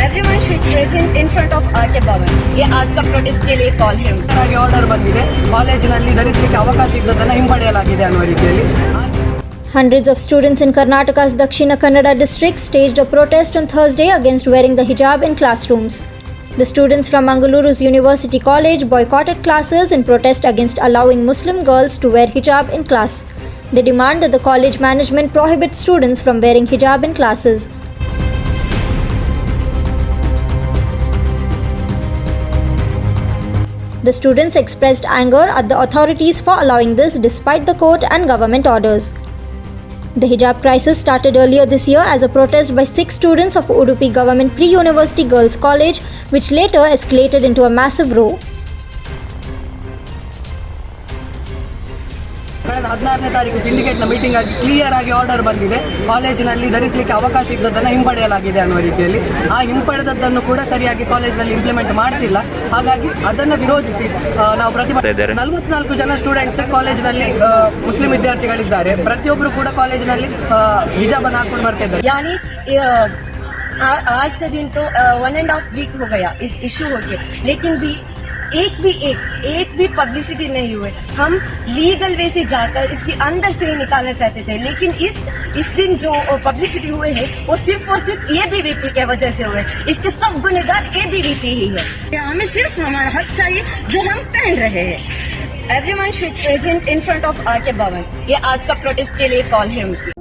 Everyone should present in front of RK Bhavan. ये आज का प्रोटेस्ट के लिए कॉल है. ಆರ್ಡರ್ ಬಂದಿದೆ ಕಾಲೇಜಿನಲ್ಲಿ ಧರಿಸಲಿಕ್ಕೆ ಅವಕಾಶ ಇದ್ದದನ್ನು ಹಿಂಪಡೆಯಲಾಗಿದೆ ಅನ್ನುವ ರೀತಿಯಲ್ಲಿ. Hundreds of students in Karnataka's Dakshina Kannada district staged a protest on Thursday against wearing the hijab in classrooms. The students from Mangaluru's University College boycotted classes in protest against allowing Muslim girls to wear hijab in class. They demand that the college management prohibit students from wearing hijab in classes. The students expressed anger at the authorities for allowing this despite the court and government orders. The hijab crisis started earlier this year as a protest by 6 students of Udupi Government Pre-University Girls College, which later escalated into a massive row. ಕಳೆದ 16ನೇ ತಾರೀಕು ಸಿಂಡಿಕೇಟ್ನ meeting ಆಗಿ clear ಆಗಿ order ಬಂದಿದೆ ಕಾಲೇಜಿನಲ್ಲಿ ಧರಿಸಲಿಕ್ಕೆ ಅವಕಾಶ ಇದ್ದದನ್ನು ಹಿಂಪಡೆಯಲಾಗಿದೆ ಅನ್ನುವ ರೀತಿಯಲ್ಲಿ. ಆ ಹಿಂಪಡೆದದ್ದನ್ನು ಕೂಡ ಸರಿಯಾಗಿ ಕಾಲೇಜಿನಲ್ಲಿ ಇಂಪ್ಲಿಮೆಂಟ್ ಮಾಡ್ತಿಲ್ಲ. ಹಾಗಾಗಿ ಅದನ್ನು ವಿರೋಧಿಸಿ ನಾವು ಪ್ರತಿಭಟನೆ 44 ಜನ ಸ್ಟೂಡೆಂಟ್ಸ್ ಕಾಲೇಜಿನಲ್ಲಿ ಮುಸ್ಲಿಂ ವಿದ್ಯಾರ್ಥಿಗಳಿದ್ದಾರೆ. ಪ್ರತಿಯೊಬ್ಬರು ಕೂಡ ಕಾಲೇಜಿನಲ್ಲಿ ಹಿಜಾಬ್ ಅನ್ನು ಹಾಕೊಂಡು ಬರ್ತಾ ಇದ್ದಾರೆ. यानी आज का दिन तो 1.5 वीक हो गया इस इशू हो गया, लेकिन भी एक भी पब्लिसिटी नहीं हुए. हम लीगल वे से जाकर इसके अंदर से ही निकालना चाहते थे, लेकिन इस दिन जो पब्लिसिटी हुए हैं वो सिर्फ और सिर्फ एबीवीपी के वजह से हुए. इसके सब गुनहगार एबीवीपी ही है. हमें सिर्फ हमारा हक चाहिए जो हम पहन रहे हैं. Everyone should present in front of RK Bhavan. ये आज का प्रोटेस्ट के लिए कॉल है उनकी.